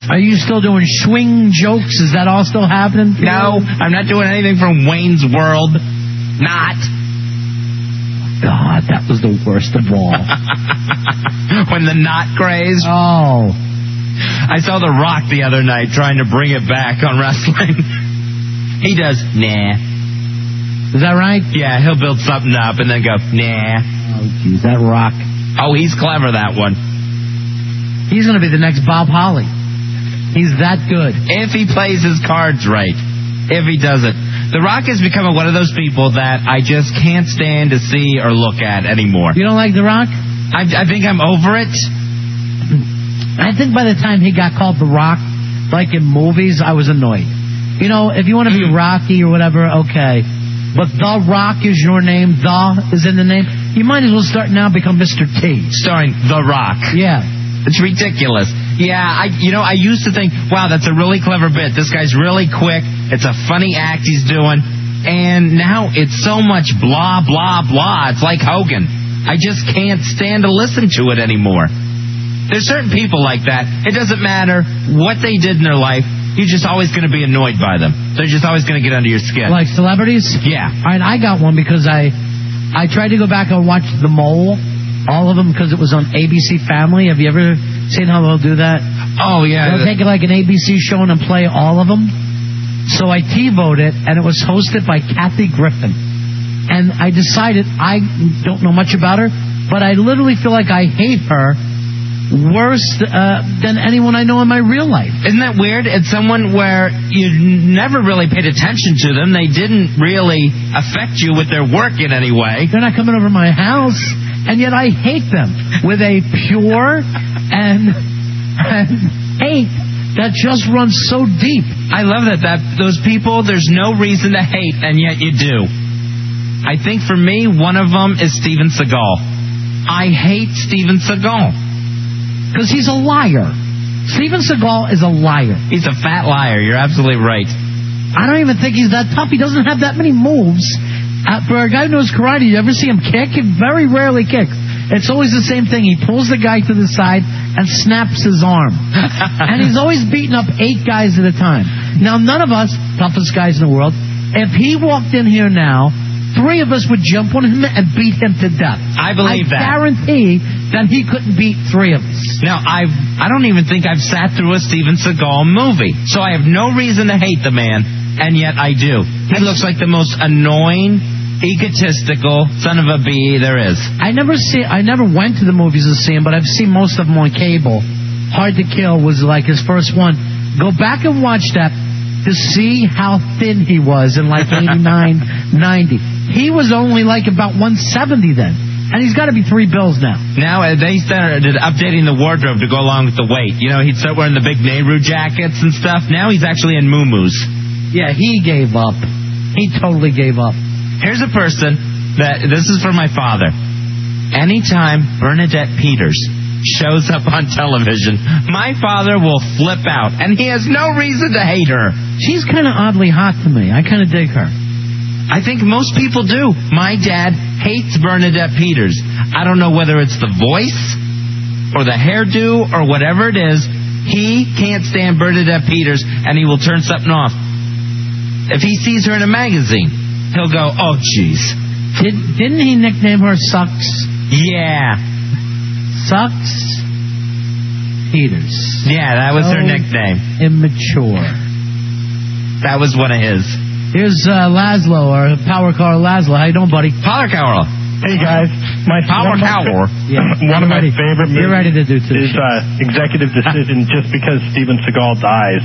Are you still doing swing jokes? Is that all still happening? No, I'm not doing anything from Wayne's World. Not. God, that was the worst of all. When the knot craze. Oh. I saw The Rock the other night trying to bring it back on wrestling. He does, nah. Is that right? Yeah, he'll build something up and then go, nah. Oh, geez, that Rock. Oh, he's clever, that one. He's going to be the next Bob Holly. He's that good. If he plays his cards right. If he doesn't. The Rock has become one of those people that I just can't stand to see or look at anymore. You don't like The Rock? I think I'm over it. I think by the time he got called The Rock, like in movies, I was annoyed. You know, if you want to be Rocky or whatever, okay. But The Rock is your name. The is in the name. You might as well start now become Mr. T. Starring The Rock. Yeah. It's ridiculous. Yeah, I used to think, wow, that's a really clever bit. This guy's really quick. It's a funny act he's doing. And now it's so much blah, blah, blah. It's like Hogan. I just can't stand to listen to it anymore. There's certain people like that. It doesn't matter what they did in their life. You're just always going to be annoyed by them. They're just always going to get under your skin. Like celebrities? Yeah. All right, I got one because I tried to go back and watch The Mole, all of them, because it was on ABC Family. Have you ever seen how they'll do that? Oh, yeah. They'll take it like an ABC show and play all of them. So I TiVoed it, and it was hosted by Kathy Griffin. And I decided, I don't know much about her, but I literally feel like I hate her worse than anyone I know in my real life. Isn't that weird? It's someone where you never really paid attention to them. They didn't really affect you with their work in any way. They're not coming over my house, and yet I hate them with a pure and hate that just runs so deep. I love that those people, there's no reason to hate, and yet you do. I think for me, one of them is Steven Seagal. I hate Steven Seagal. Because he's a liar. Steven Seagal is a liar. He's a fat liar. You're absolutely right. I don't even think he's that tough. He doesn't have that many moves. For a guy who knows karate, you ever see him kick? He very rarely kicks. It's always the same thing. He pulls the guy to the side and snaps his arm. And he's always beating up 8 guys at a time. Now, none of us, toughest guys in the world, if he walked in here now, 3 of us would jump on him and beat him to death. I believe that. I guarantee that he couldn't beat 3 of us. Now, I don't even think I've sat through a Steven Seagal movie, so I have no reason to hate the man, and yet I do. He looks like the most annoying, egotistical son of a bee there is. I never went to the movies to see him, but I've seen most of them on cable. Hard to Kill was like his first one. Go back and watch that to see how thin he was in like 89, 90. He was only like about 170 then. And he's got to be $3 bills now. Now they started updating the wardrobe to go along with the weight. You know, he'd start wearing the big Nehru jackets and stuff. Now he's actually in muumuus. Yeah, he gave up. He totally gave up. Here's a person this is for my father. Anytime Bernadette Peters shows up on television, my father will flip out. And he has no reason to hate her. She's kind of oddly hot to me. I kind of dig her. I think most people do. My dad hates Bernadette Peters. I don't know whether it's the voice or the hairdo or whatever it is. He can't stand Bernadette Peters, and he will turn something off. If he sees her in a magazine, he'll go, oh, jeez. Didn't he nickname her Sucks? Yeah. Sucks Peters. Yeah, that was her nickname. Immature. That was one of his. Here's Laszlo, or Power Car Laszlo. How you doing, buddy? Power Carl. Hey, guys. Power Carl. Yeah, one of my favorite movies You're ready to do too. is Executive Decision, just because Steven Seagal dies.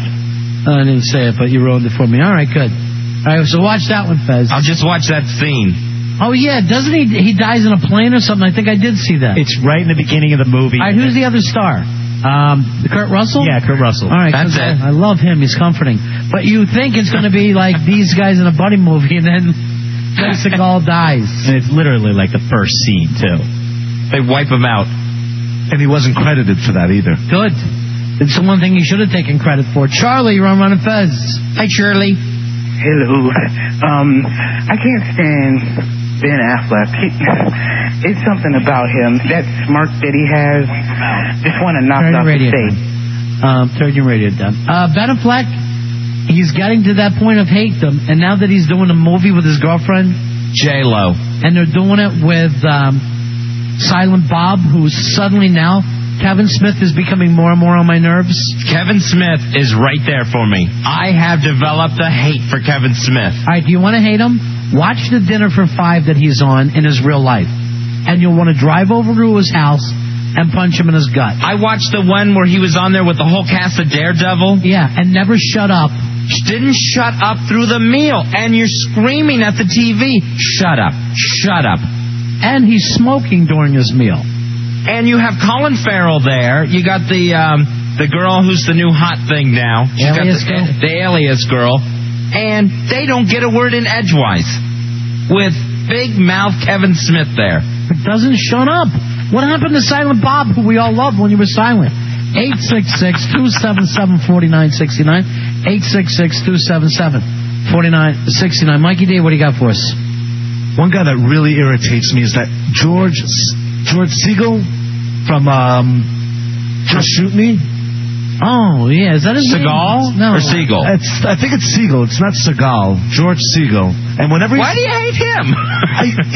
I didn't say it, but you ruined it for me. All right, good. All right, so watch that one, Fez. I'll just watch that scene. Oh, yeah. Doesn't he dies in a plane or something? I think I did see that. It's right in the beginning of the movie. All right, who's the other star? Kurt Russell? Yeah, Kurt Russell. All right, that's it. I love him. He's comforting. But you think it's going to be like these guys in a buddy movie, and then Seagal dies. And it's literally like the first scene, too. They wipe him out. And he wasn't credited for that either. Good. It's the one thing he should have taken credit for. Charlie, you're on Run and Fez. Hi, Shirley. Hello. I can't stand Ben Affleck. It's something about him. That smirk that he has. Just want to knock it off his face. Turn your radio down. Ben Affleck, he's getting to that point of hate them, and now that he's doing a movie with his girlfriend, J-Lo. and they're doing it with Silent Bob, who's suddenly now, Kevin Smith is becoming more and more on my nerves. Kevin Smith is right there for me. I have developed a hate for Kevin Smith. All right, do you want to hate him? Watch the Dinner for Five that he's on in his real life, and you'll want to drive over to his house and punch him in his gut. I watched the one where he was on there with the whole cast of Daredevil. Yeah, and never shut up. Didn't shut up through the meal, and you're screaming at the TV, shut up, shut up. And he's smoking during his meal. And you have Colin Farrell there. You got the girl who's the new hot thing now. She's got the Alias girl. And they don't get a word in edgewise with big mouth Kevin Smith there. It doesn't shut up. What happened to Silent Bob, who we all loved when you were silent? 866-277-4969. 866-277-4969. Mikey D, what do you got for us? One guy that really irritates me is that George Siegel from Just Shoot Me. Oh, yeah. Is that his name? Seagal? No. Or Siegel? I think it's Siegel. It's not Seagal. George Siegel. And whenever Why do you hate him?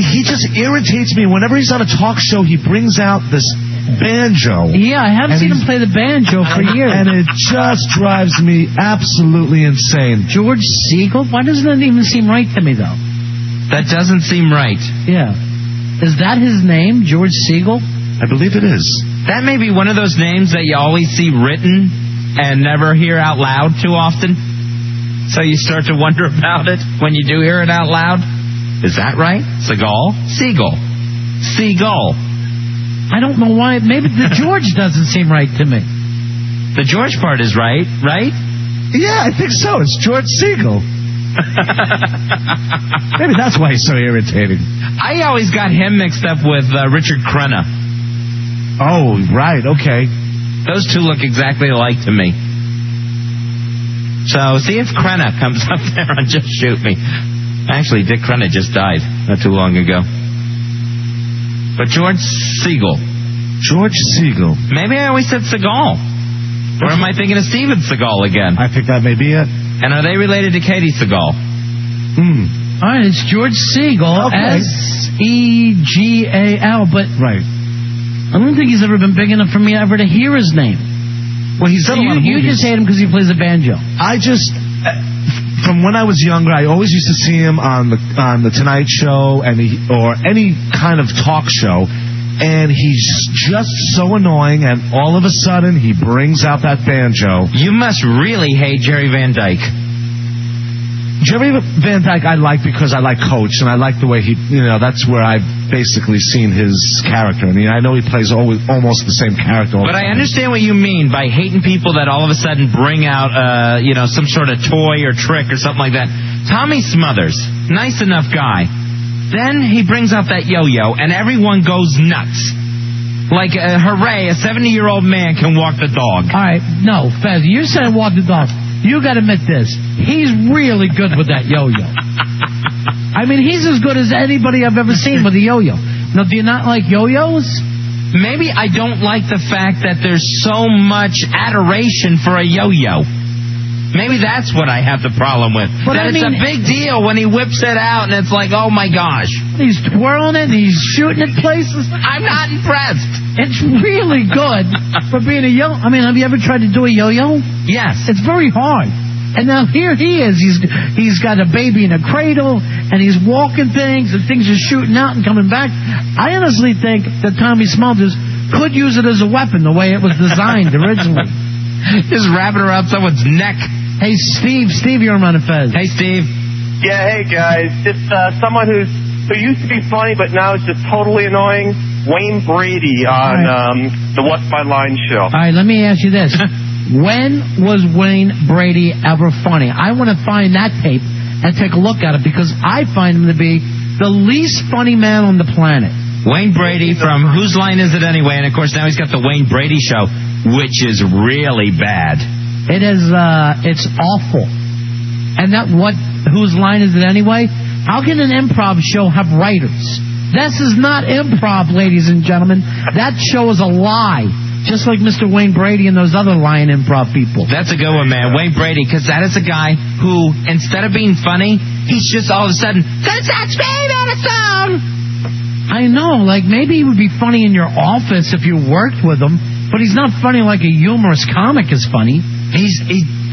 he just irritates me. Whenever he's on a talk show, he brings out this banjo. Yeah, I haven't seen him play the banjo for years. And it just drives me absolutely insane. George Siegel? Why doesn't that even seem right to me, though? That doesn't seem right. Yeah. Is that his name, George Siegel? I believe it is. That may be one of those names that you always see written and never hear out loud too often. So you start to wonder about it when you do hear it out loud. Is that right? Seagal? Siegel. Seagull. I don't know why. Maybe the George doesn't seem right to me. The George part is right? Yeah, I think so. It's George Siegel. Maybe that's why he's so irritating. I always got him mixed up with Richard Crenna. Oh, right, okay. Those two look exactly alike to me. So, see if Crenna comes up there on Just Shoot Me. Actually, Dick Crenna just died not too long ago. But George Siegel. George Siegel. Maybe I always said Seagal. Or am I thinking of Steven Seagal again? I think that may be it. And are they related to Katie Seagal? All right, it's George Siegel. Okay. Segal. But right. I don't think he's ever been big enough for me ever to hear his name. Well, he's done a lot of movies. You just hate him because he plays the banjo. I just, from when I was younger, I always used to see him on the Tonight Show or any kind of talk show, and he's just so annoying. And all of a sudden, he brings out that banjo. You must really hate Jerry Van Dyke. Jerry Van Dyke I like because I like Coach, and I like the way that's where I've basically seen his character. I mean, I know he plays almost the same character. But I understand what you mean by hating people that all of a sudden bring out, some sort of toy or trick or something like that. Tommy Smothers, nice enough guy. Then he brings out that yo-yo, and everyone goes nuts. Like, hooray, a 70-year-old man can walk the dog. All right, no, Fez, you're saying walk the dog. You got to admit this. He's really good with that yo-yo. I mean, he's as good as anybody I've ever seen with a yo-yo. Now, do you not like yo-yos? Maybe I don't like the fact that there's so much adoration for a yo-yo. Maybe that's what I have the problem with. But it's a big deal when he whips it out and it's like, oh my gosh. He's twirling it, he's shooting at places. I'm not impressed. It's really good for being a yo. I mean, have you ever tried to do a yo-yo? Yes. It's very hard. And now here he is. He's got a baby in a cradle, and he's walking things, and things are shooting out and coming back. I honestly think that Tommy Smothers could use it as a weapon the way it was designed originally. Just wrapping around someone's neck. Hey, Steve. Steve, you're on Fez. Hey, Steve. Yeah, hey, guys. Just someone who used to be funny, but now is just totally annoying. Wayne Brady on the What's My Line show. All right, let me ask you this. When was Wayne Brady ever funny? I want to find that tape and take a look at it because I find him to be the least funny man on the planet. Wayne Brady from Whose Line Is It Anyway? And, of course, now he's got the Wayne Brady Show, which is really bad. It is, it's awful. And Whose Line Is It Anyway? How can an improv show have writers? This is not improv, ladies and gentlemen. That show is a lie. Just like Mr. Wayne Brady and those other lying improv people. That's a good one, man. Wayne Brady, because that is a guy who, instead of being funny, he's just all of a sudden, that's me, Madison! I know, like maybe he would be funny in your office if you worked with him, but he's not funny like a humorous comic is funny.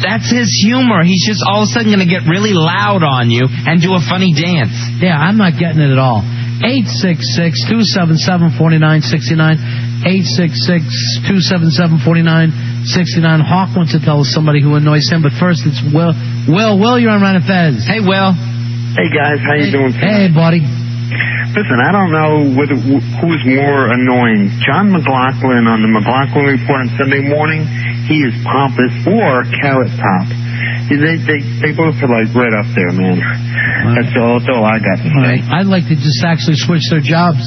That's his humor. He's just all of a sudden going to get really loud on you and do a funny dance. Yeah, I'm not getting it at all. 866-277-4969. 866-277-4969. Hawk wants to tell us somebody who annoys him, but first it's Will. Will, you're on Ron and Fez. Hey, Will. Hey, guys, how you doing Hey, tonight? buddy. Listen, I don't know who's more annoying, John McLaughlin on the McLaughlin Report on Sunday morning. He is pompous, or Carrot Top. They both are like right up there, man. That's all I got to say. I'd like to just actually switch their jobs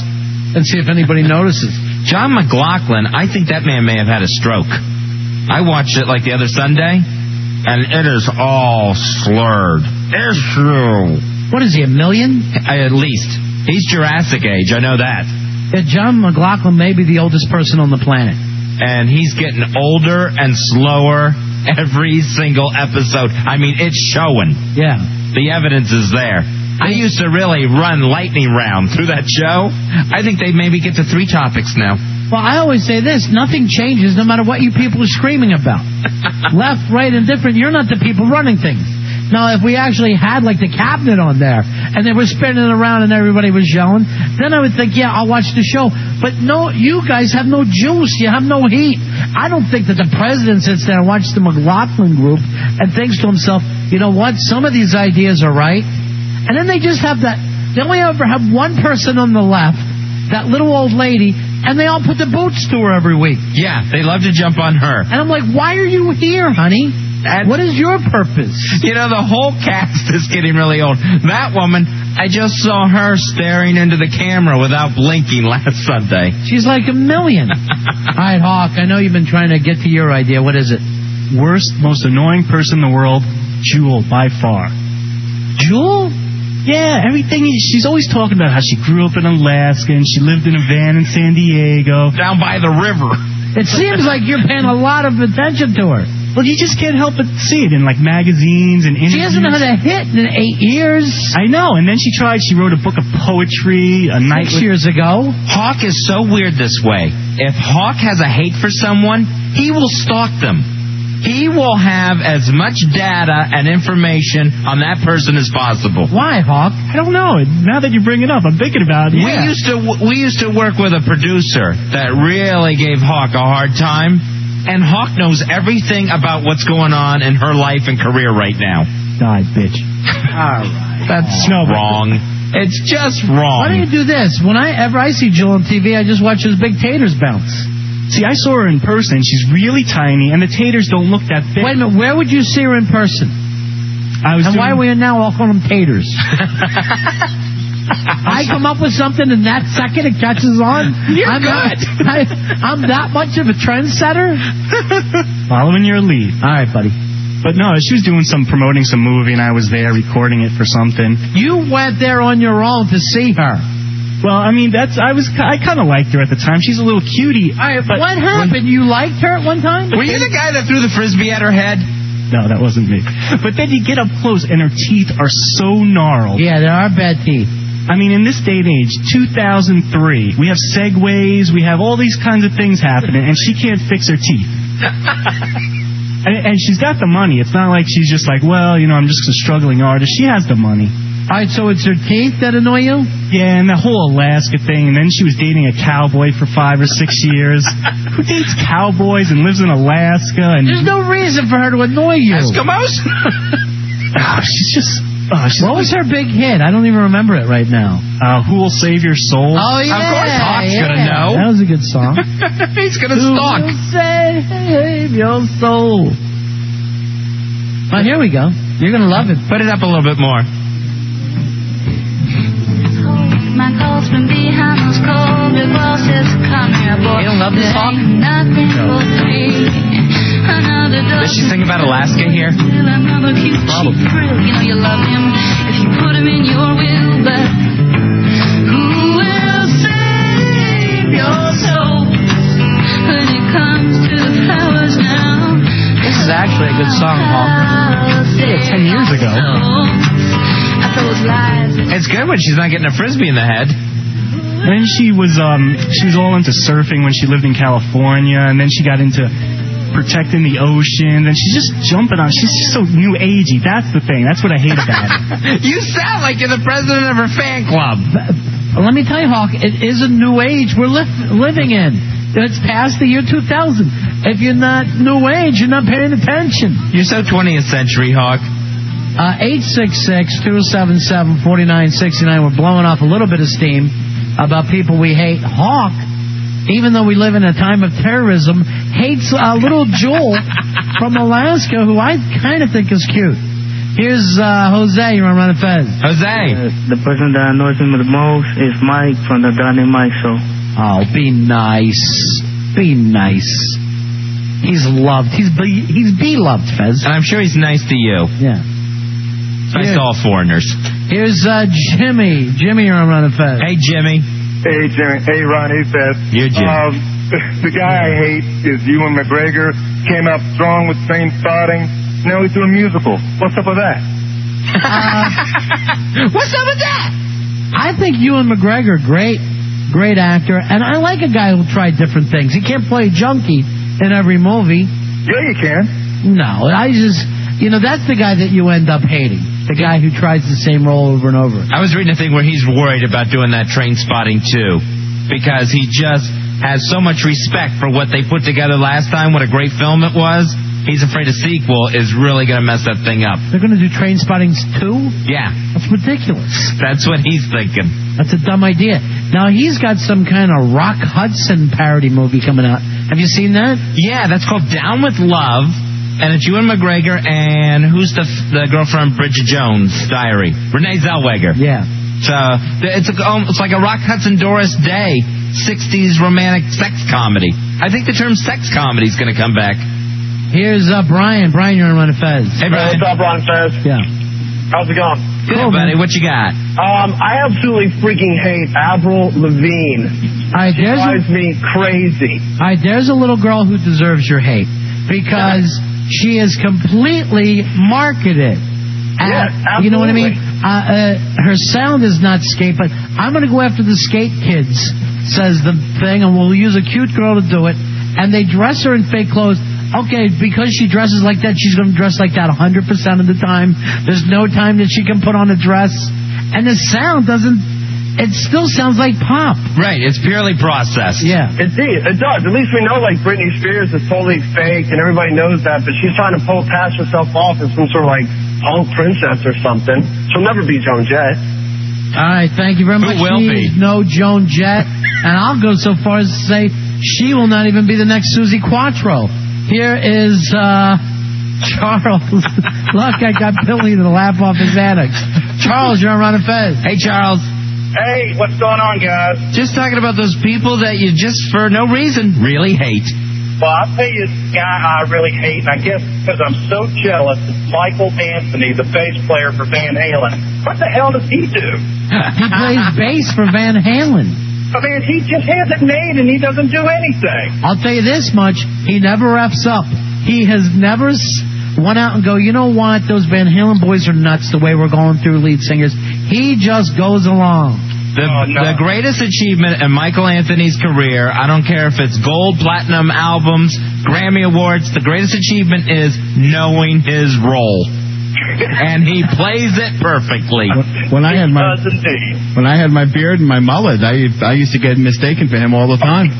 and see if anybody notices. John McLaughlin, I think that man may have had a stroke. I watched it like the other Sunday, and it is all slurred. It's true. What is he, a million? At least. He's Jurassic age, I know that. Yeah, John McLaughlin may be the oldest person on the planet. And he's getting older and slower every single episode. I mean, it's showing. Yeah. The evidence is there. I used to really run lightning round through that show. I think they maybe get to 3 topics now. Well, I always say this, nothing changes no matter what you people are screaming about. Left, right, and different, you're not the people running things. Now, if we actually had, like, the cabinet on there, and they were spinning around and everybody was yelling, then I would think, yeah, I'll watch the show. But no, you guys have no juice. You have no heat. I don't think that the president sits there and watches the McLaughlin group and thinks to himself, you know what, some of these ideas are right. And then they just have that, they only ever have one person on the left, that little old lady, and they all put the boots to her every week. Yeah, they love to jump on her. And I'm like, why are you here, honey? What is your purpose? You know, the whole cast is getting really old. That woman, I just saw her staring into the camera without blinking last Sunday. She's like a million. All right, Hawk, I know you've been trying to get to your idea. What is it? Worst, most annoying person in the world, Jewel, by far. Jewel? Yeah, everything. She's always talking about how she grew up in Alaska and she lived in a van in San Diego. Down by the river. It seems like you're paying a lot of attention to her. Well, you just can't help but see it in, like, magazines and interviews. She hasn't had a hit in 8 years. I know, and then she wrote a book of poetry a night 6 years ago. Hawk is so weird this way. If Hawk has a hate for someone, he will stalk them. He will have as much data and information on that person as possible. Why, Hawk? I don't know. Now that you bring it up, I'm thinking about it. Yeah. We used to work with a producer that really gave Hawk a hard time. And Hawk knows everything about what's going on in her life and career right now. Die, bitch. All right. That's wrong. It's just wrong. Why don't you do this? Whenever I see Jill on TV, I just watch his big taters bounce. See, I saw her in person. She's really tiny, and the taters don't look that big. Wait a minute. Where would you see her in person? Why are we now all calling them taters? I come up with something in that second it catches on. You're good. I'm that much of a trendsetter. Following your lead. All right, buddy. But no, she was promoting some movie, and I was there recording it for something. You went there on your own to see her. Well, I mean, I kind of liked her at the time. She's a little cutie. All right, but what happened? You liked her at one time? Were you the guy that threw the frisbee at her head? No, that wasn't me. But then you get up close, and her teeth are so gnarled. Yeah, there are bad teeth. I mean, in this day and age, 2003, we have Segways, we have all these kinds of things happening, and she can't fix her teeth. and she's got the money. It's not like she's just like, well, I'm just a struggling artist. She has the money. All right, so it's her teeth that annoy you? Yeah, and the whole Alaska thing, and then she was dating a cowboy for 5 or 6 years. Who dates cowboys and lives in Alaska? And there's no reason for her to annoy you. Eskimos? She's just... what was her big hit? I don't even remember it right now. Who Will Save Your Soul? Oh, yeah. Of course Hawk's gonna know. That was a good song. He's gonna stalk. Who will save your soul? Oh, here we go. You're gonna love it. Put it up a little bit more. My calls from behind those cold big walls says come here, boy. You don't love this song? Nothing for me. Does she sing about Alaska here? Probably. You know you love him if you put him in your will, but who will save your soul when it comes to the flowers now. This is actually a good song, Hawk. Yeah, 10 years ago. It's good when she's not getting a frisbee in the head. Then she was all into surfing when she lived in California, and then she got into protecting the ocean, and she's just jumping on. She's just so new agey. That's the thing. That's what I hate about it. You sound like you're the president of her fan club. Let me tell you, Hawk, it is a new age we're living in. It's past the year 2000. If you're not new age, you're not paying attention. You're so 20th century, Hawk. 866-277-4969. We're blowing off a little bit of steam about people we hate. Hawk, even though we live in a time of terrorism, hates little Joel from Alaska, who I kind of think is cute. Here's Jose. You're on Run of Fez. Jose. The person that annoys me the most is Mike from the Donnie Mike Show. Oh, be nice. Be nice. He's loved. He's beloved, Fez. And I'm sure he's nice to you. Yeah. Nice to all foreigners. Here's Jimmy. Jimmy, you're on Run of Fez. Hey, Jimmy. Hey, Jimmy. Hey, Ron. Hey, Fez. You're Jimmy. The guy I hate is Ewan McGregor. Came out strong with Train Spotting. Now he's doing musical. What's up with that? What's up with that? I think Ewan McGregor, great actor, and I like a guy who'll try different things. He can't play a junkie in every movie. Yeah, you can. No, that's the guy that you end up hating. The guy who tries the same role over and over. I was reading a thing where he's worried about doing that Train Spotting too, because he just has so much respect for what they put together last time, what a great film it was. He's afraid a sequel is really going to mess that thing up. They're going to do Train Spotting 2? Yeah. That's ridiculous. That's what he's thinking. That's a dumb idea. Now, he's got some kind of Rock Hudson parody movie coming out. Have you seen that? Yeah, that's called Down with Love. And it's Ewan McGregor and who's the girl from Bridget Jones' Diary? Renee Zellweger. Yeah. So it's like a Rock Hudson Doris Day 60s romantic sex comedy. I think the term sex comedy is going to come back. Here's Brian. Brian, you're on Run of Fez. Hey, Brian. What's up, Ron Fez? Yeah. How's it going? Good, buddy. What you got? I absolutely freaking hate Avril Lavigne. She drives me crazy. All right, there's a little girl who deserves your hate because she is completely marketed. Yeah, absolutely. You know what I mean? Her sound is not skate, but I'm going to go after the skate kids, says the thing, and we'll use a cute girl to do it. And they dress her in fake clothes. Okay, because she dresses like that, she's going to dress like that 100% of the time. There's no time that she can put on a dress. And the sound it still sounds like pop. Right, it's purely processed. Yeah. It does. At least we know, like, Britney Spears is totally fake, and everybody knows that, but she's trying to pass herself off as some sort of, like, punk princess or something. She'll never be Joan Jett. All right, thank you very much. Who will be? No Joan Jett. And I'll go so far as to say she will not even be the next Susie Quattro. Here is Charles. Look, I got Billy to laugh off his antics. Charles, you're on Run of Fez. Hey, Charles. Hey, what's going on, guys? Just talking about those people that you just, for no reason, really hate. Well, I'll tell you this guy I really hate, and I guess because I'm so jealous, is Michael Anthony, the bass player for Van Halen. What the hell does he do? He plays bass for Van Halen. I mean, he just has it made, and he doesn't do anything. I'll tell you this much. He never F's up. He has never went out and go, you know what, those Van Halen boys are nuts the way we're going through lead singers. He just goes along. The greatest achievement in Michael Anthony's career, I don't care if it's gold, platinum albums, Grammy Awards, the greatest achievement is knowing his role. And he plays it perfectly. When I had my beard and my mullet, I used to get mistaken for him all the time.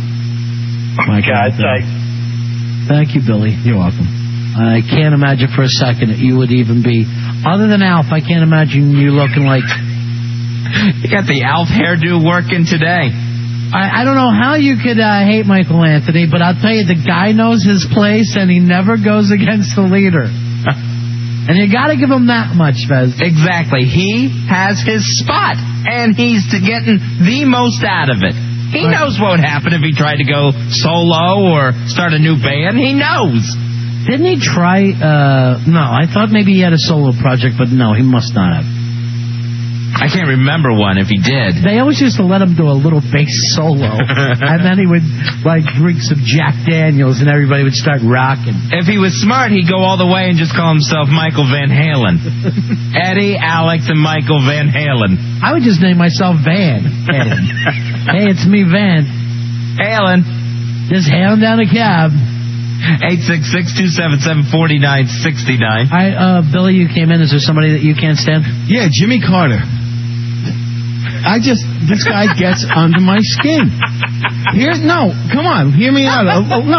Thank you, Billy. You're welcome. I can't imagine for a second that you would even be, other than Alf, I can't imagine you looking like... You got the Alf hairdo working today. I don't know how you could hate Michael Anthony, but I'll tell you, the guy knows his place and he never goes against the leader. And you got to give him that much, Fez. Exactly. He has his spot, and he's getting the most out of it. He knows what would happen if he tried to go solo or start a new band. He knows. Didn't he try... no, I thought maybe he had a solo project, but no, he must not have. I can't remember one if he did. They always used to let him do a little bass solo, and then he would drink some Jack Daniels, and everybody would start rocking. If he was smart, he'd go all the way and just call himself Michael Van Halen. Eddie, Alex, and Michael Van Halen. I would just name myself Van Halen. Hey, it's me, Van Halen. Just hailing down a cab. 866-277-4969. Billy, you came in. Is there somebody that you can't stand? Yeah, Jimmy Carter. This guy gets under my skin. Come on, hear me out.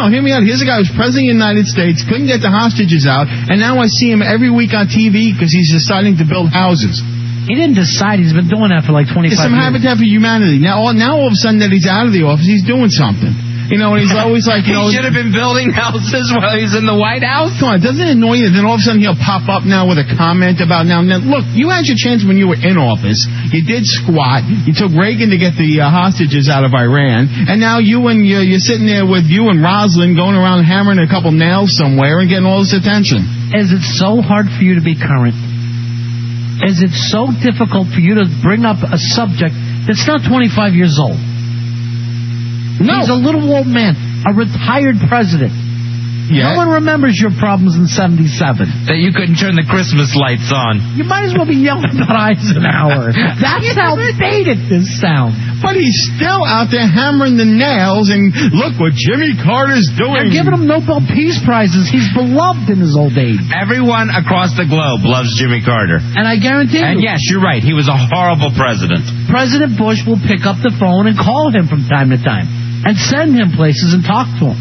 Hear me out. Here's a guy who's president of the United States, couldn't get the hostages out, and now I see him every week on TV because he's deciding to build houses. He didn't decide. He's been doing that for like 25 years. It's some Habitat for Humanity. Now all of a sudden that he's out of the office, he's doing something. And he's always like, he should have been building houses while he's in the White House. Come on, doesn't it annoy you? Then all of a sudden he'll pop up now with a comment about now. Look, you had your chance when you were in office. You did squat. You took Reagan to get the hostages out of Iran, and now you're sitting there with you and Roslyn going around hammering a couple nails somewhere and getting all this attention. Is it so hard for you to be current? Is it so difficult for you to bring up a subject that's not 25 years old? No. He's a little old man, a retired president. Yeah. No one remembers your problems in 77. That you couldn't turn the Christmas lights on. You might as well be yelling about Eisenhower. That's how dated this sounds. But he's still out there hammering the nails, and look what Jimmy Carter's doing. They're giving him Nobel Peace Prizes. He's beloved in his old age. Everyone across the globe loves Jimmy Carter. And I guarantee you. And yes, you're right. He was a horrible president. President Bush will pick up the phone and call him from time to time and send him places and talk to him.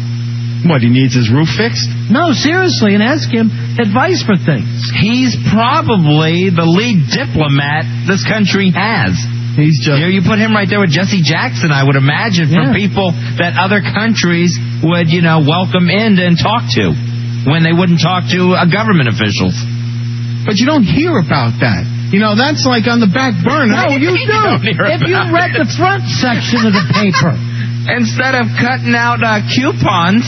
What, he needs his roof fixed? No, seriously, and ask him advice for things. He's probably the lead diplomat this country has. He's just... You put him right there with Jesse Jackson, I would imagine, for people that other countries would, welcome in and talk to when they wouldn't talk to government officials. But you don't hear about that. That's like on the back burner. No, you do. If you read the front section of the paper. Instead of cutting out coupons.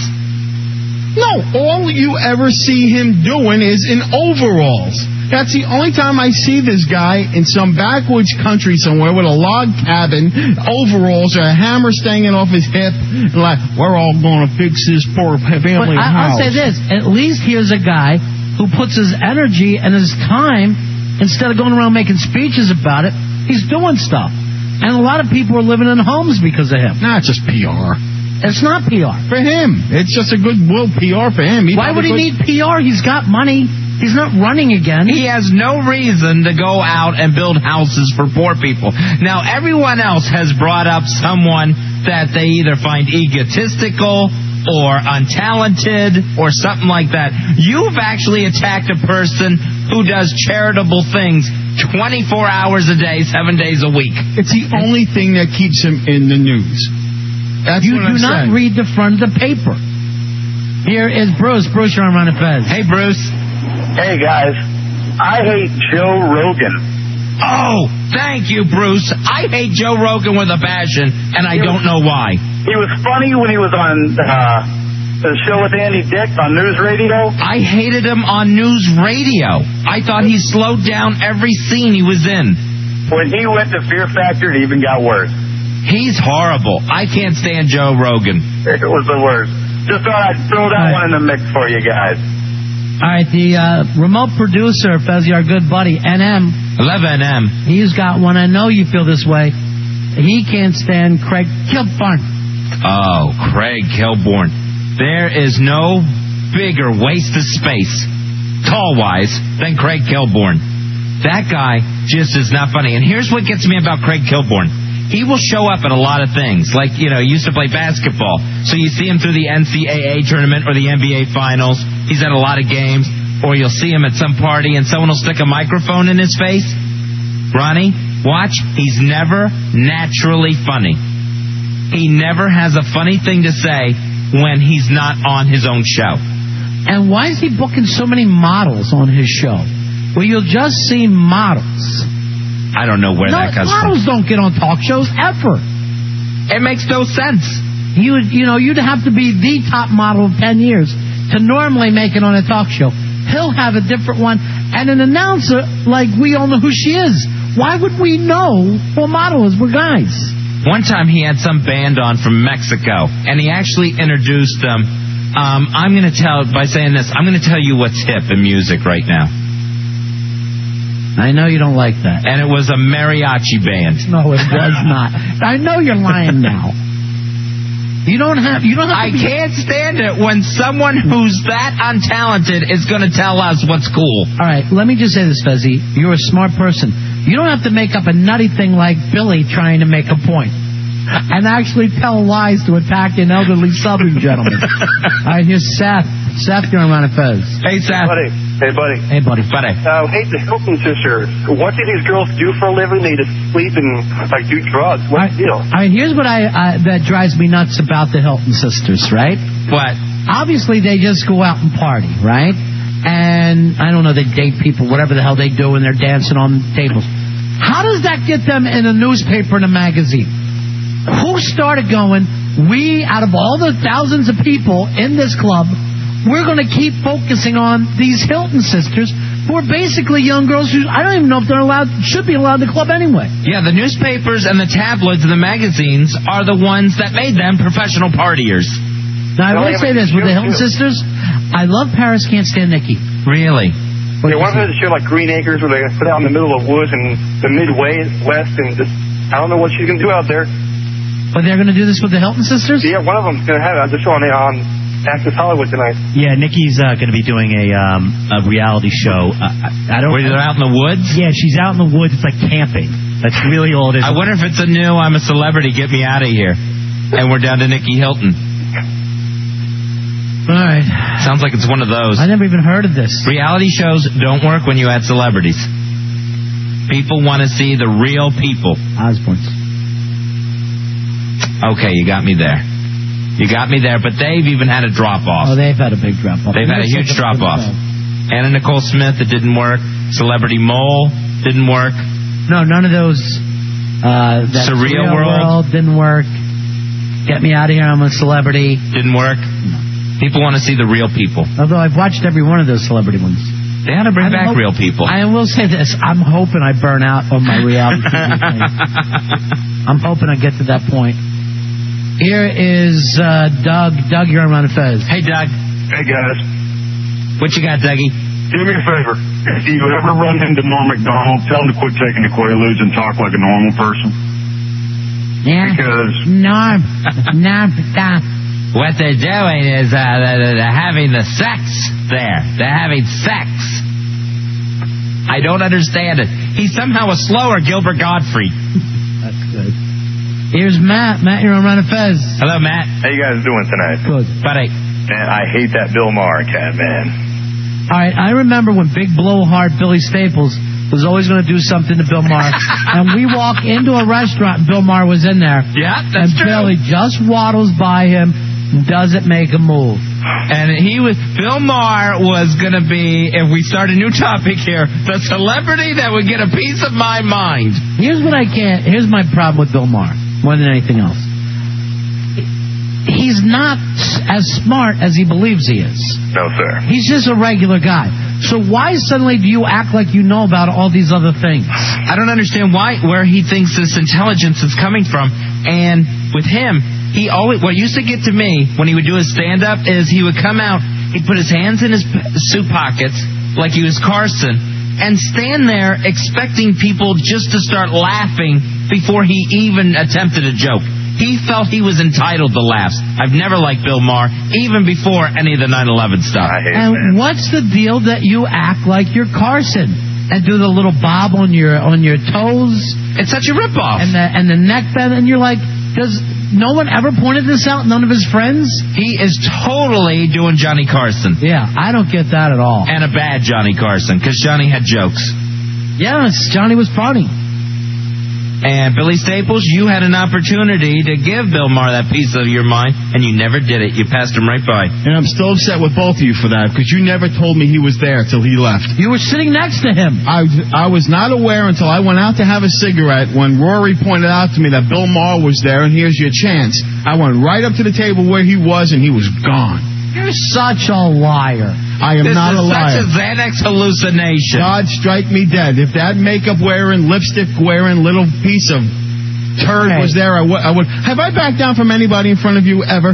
No, all you ever see him doing is in overalls. That's the only time I see this guy in some backwoods country somewhere with a log cabin, overalls, or a hammer staying off his hip, and like, we're all going to fix this poor family house. I'll say this, at least here's a guy who puts his energy and his time, instead of going around making speeches about it, he's doing stuff. And a lot of people are living in homes because of him. Nah, it's just PR. It's not PR. For him. It's just a goodwill PR for him. Why would he need PR? He's got money. He's not running again. He has no reason to go out and build houses for poor people. Now, everyone else has brought up someone that they either find egotistical or untalented or something like that. You've actually attacked a person who does charitable things 24 hours a day, 7 days a week. It's the only thing that keeps him in the news. That's you do not read the front of the paper. Here is Bruce. Bruce, you're on Ron and Fez. Hey, Bruce. Hey, guys. I hate Joe Rogan. Oh, thank you, Bruce. I hate Joe Rogan with a passion, and I don't know why. He was funny when he was on the show with Andy Dick on News Radio. I hated him on News Radio. I thought he slowed down every scene he was in. When he went to Fear Factor, it even got worse. He's horrible. I can't stand Joe Rogan. It was the worst. Just thought I'd throw that one in the mix for you guys. All right, the remote producer, Fezzy, our good buddy, NM. I love NM. He's got one. I know you feel this way. He can't stand Craig Kilborn. Oh, Craig Kilborn. There is no bigger waste of space, tall-wise, than Craig Kilborn. That guy just is not funny. And here's what gets me about Craig Kilborn. He will show up at a lot of things. Like, he used to play basketball. So you see him through the NCAA tournament or the NBA finals. He's at a lot of games. Or you'll see him at some party and someone will stick a microphone in his face. Ronnie, watch. He's never naturally funny. He never has a funny thing to say when he's not on his own show. And why is he booking so many models on his show? Well, you'll just see models. I don't know where that comes from. Models don't get on talk shows ever. It makes no sense. You'd have to be the top model of 10 years to normally make it on a talk show. He'll have a different one, and an announcer like we all know who she is Why would we know what models were guys? One time he had some band on from Mexico, and he actually introduced them. I'm going to tell, by saying this, I'm going to tell you what's hip in music right now. I know you don't like that. And it was a mariachi band. No, it was not. I know you're lying now. You don't have I can't stand it when someone who's that untalented is going to tell us what's cool. All right, let me just say this, Fezzi. You're a smart person. You don't have to make up a nutty thing like Billy trying to make a point and actually tell lies to attack an elderly Southern gentleman. All right, here's Seth. Seth, you're on Fez. Hey, Seth. Hey, buddy. Hey, buddy. Hey, the Hilton sisters. What do these girls do for a living? They just sleep and do drugs. What's the deal? All right, here's what that drives me nuts about the Hilton sisters, right? What? Obviously, they just go out and party, right? And I don't know, they date people, whatever the hell they do, and they're dancing on tables. How does that get them in a newspaper and a magazine? Who started going, we, out of all the thousands of people in this club, we're going to keep focusing on these Hilton sisters, who are basically young girls who I don't even know if they're should be allowed in the club anyway. Yeah, the newspapers and the tabloids and the magazines are the ones that made them professional partiers. Now, I will say this, with the Hilton sisters, I love Paris, can't stand Nikki. Really? Yeah, one of them is a show like Green Acres where they put out in the middle of woods and the Midwest and just, I don't know what she's going to do out there. But they're going to do this with the Hilton sisters? Yeah, one of them's going to have it. I just saw on Access Hollywood tonight. Yeah, Nikki's going to be doing a reality show. Where they're out in the woods? Yeah, she's out in the woods. It's like camping. That's really all it is. I wonder if it's a new I'm a Celebrity, get me out of here. And we're down to Nikki Hilton. All right. Sounds like it's one of those. I never even heard of this. Reality shows don't work when you add celebrities. People want to see the real people. Osbournes. Okay, you got me there. But they've even had a drop-off. Oh, they've had a big drop-off. They've had a huge drop-off. Anna Nicole Smith, it didn't work. Celebrity Mole didn't work. No, none of those. Surreal World didn't work. Get me out of here, I'm a celebrity. Didn't work. No. People want to see the real people. Although I've watched every one of those celebrity ones. They ought to bring back real people. I will say this. I'm hoping I burn out on my reality TV thing. I'm hoping I get to that point. Here is Doug. Doug, you're on Fez. Hey, Doug. Hey, guys. What you got, Dougie? Do me a favor. If you ever run into Norm Macdonald, tell him to quit taking the Quaaludes and talk like a normal person. Yeah. Because... Norm. What they're doing is they're having the sex there. They're having sex. I don't understand it. He's somehow a slower Gilbert Gottfried. That's good. Here's Matt. Matt, you're on Fez. Hello, Matt. How you guys doing tonight? Good. Buddy. Man, I hate that Bill Maher cat, man. All right, I remember when big blowhard Billy Staples was always going to do something to Bill Maher. And we walk into a restaurant and Bill Maher was in there. Yeah, that's true. And Billy just waddles by him and doesn't make a move. And Bill Maher was going to be, if we start a new topic here, the celebrity that would get a piece of my mind. Here's my problem with Bill Maher, more than anything else. He's not as smart as he believes he is. No, sir. He's just a regular guy. So why suddenly do you act like you know about all these other things? I don't understand where he thinks this intelligence is coming from. And with him, what used to get to me when he would do his stand-up is he would come out, he'd put his hands in his suit pockets like he was Carson, and stand there expecting people just to start laughing before he even attempted a joke. He felt he was entitled to laughs. I've never liked Bill Maher, even before any of the 9/11 stuff. And what's the deal that you act like you're Carson and do the little bob on your toes? It's such a ripoff. And the neck bend, and you're like, does no one ever pointed this out? None of his friends? He is totally doing Johnny Carson. Yeah, I don't get that at all. And a bad Johnny Carson, because Johnny had jokes. Yes, Johnny was funny. And Billy Staples, you had an opportunity to give Bill Maher that piece of your mind, and you never did it. You passed him right by. And I'm still upset with both of you for that, because you never told me he was there till he left. You were sitting next to him. I was not aware until I went out to have a cigarette when Rory pointed out to me that Bill Maher was there, and here's your chance. I went right up to the table where he was, and he was gone. You're such a liar. I am not a liar. This is such a Xanax hallucination. God strike me dead. If that makeup wearing, lipstick wearing little piece of turd was there, I would. Have I backed down from anybody in front of you ever?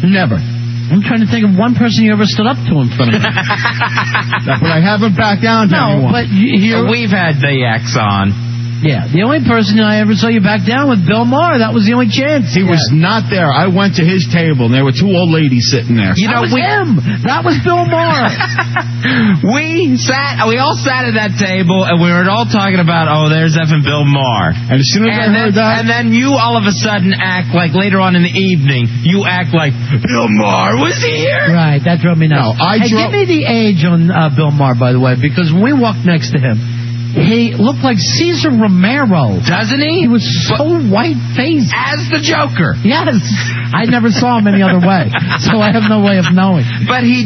Never. I'm trying to think of one person you ever stood up to in front of me. But I haven't backed down to anyone. But we've had the X on. Yeah, the only person I ever saw you back down with, Bill Maher. That was the only chance. He was not there. I went to his table, and there were two old ladies sitting there. You know, that was him. That was Bill Maher. We all sat at that table, and we were all talking about, there's effing Bill Maher. And as soon as I heard that... And then you all of a sudden act like, later on in the evening, you act like, Bill Maher was here? Right, that drove me nuts. No, give me the age on Bill Maher, by the way, because when we walked next to him, he looked like Cesar Romero. Doesn't he? He was so white-faced. As the Joker. Yes. I never saw him any other way, so I have no way of knowing. But he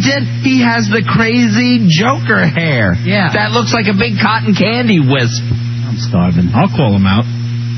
has the crazy Joker hair. Yeah. That looks like a big cotton candy wisp. I'm starving. I'll call him out.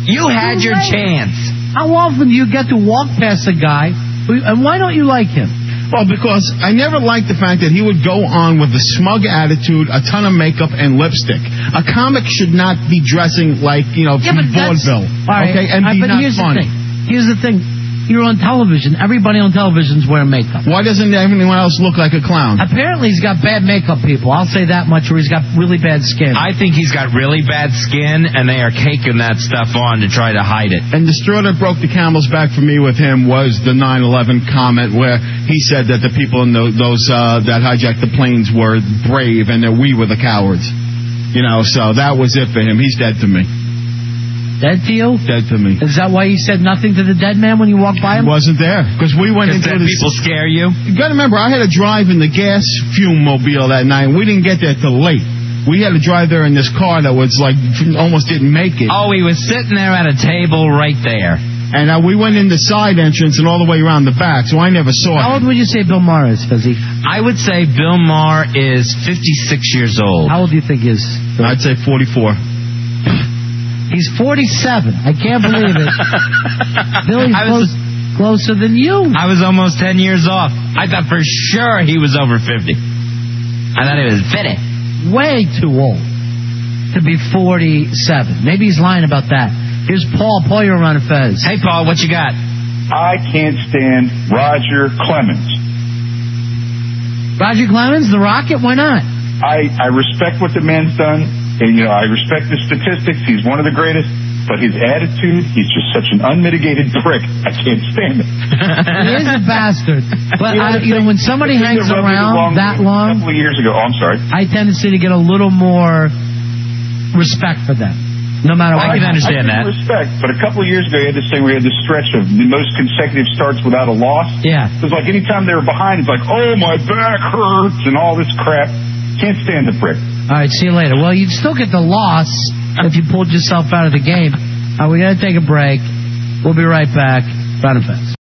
You had your chance. How often do you get to walk past a guy, and why don't you like him? Well, because I never liked the fact that he would go on with a smug attitude, a ton of makeup, and lipstick. A comic should not be dressing like, from vaudeville. Okay, and be not funny. Here's the thing. You're on television. Everybody on television's wearing makeup. Why doesn't everyone else look like a clown? Apparently he's got bad makeup, people. I'll say that much, or he's got really bad skin. I think he's got really bad skin, and they are caking that stuff on to try to hide it. And the straw that broke the camel's back for me with him was the 9/11 comment where he said that the people in those that hijacked the planes were brave and that we were the cowards. So that was it for him. He's dead to me. Dead to you? Dead to me. Is that why you said nothing to the dead man when you walked by him? He wasn't there. Because we went into dead people scare you? You got to remember, I had to drive in the gas fume mobile that night, and we didn't get there till late. We had to drive there in this car that was like, almost didn't make it. Oh, he was sitting there at a table right there. And we went in the side entrance and all the way around the back, so I never saw him. How old would you say Bill Maher is, Fuzzy? I would say Bill Maher is 56 years old. How old do you think he is? I'd say 44. He's 47. I can't believe it. Billy's closer than you. I was almost 10 years off. I thought for sure he was over 50. I thought he was 50. Way too old to be 47. Maybe he's lying about that. Here's Paul. Paul, you're around Fez. Hey, Paul, what you got? I can't stand Roger Clemens. Roger Clemens, the Rocket? Why not? I respect what the man's done, and I respect the statistics. He's one of the greatest, but his attitude, he's just such an unmitigated prick. I can't stand it. He is a bastard. But when somebody hangs around that long, a couple of years ago, I'm sorry, I tendency to get a little more respect for them. No matter what. I can understand that. Respect, but a couple of years ago, you had this thing where you had this stretch of the most consecutive starts without a loss. Yeah. It was like anytime they were behind, it's like, oh, my back hurts and all this crap. Can't stand the prick. All right, see you later. Well, you'd still get the loss if you pulled yourself out of the game. We got to take a break. We'll be right back. Round of Fez.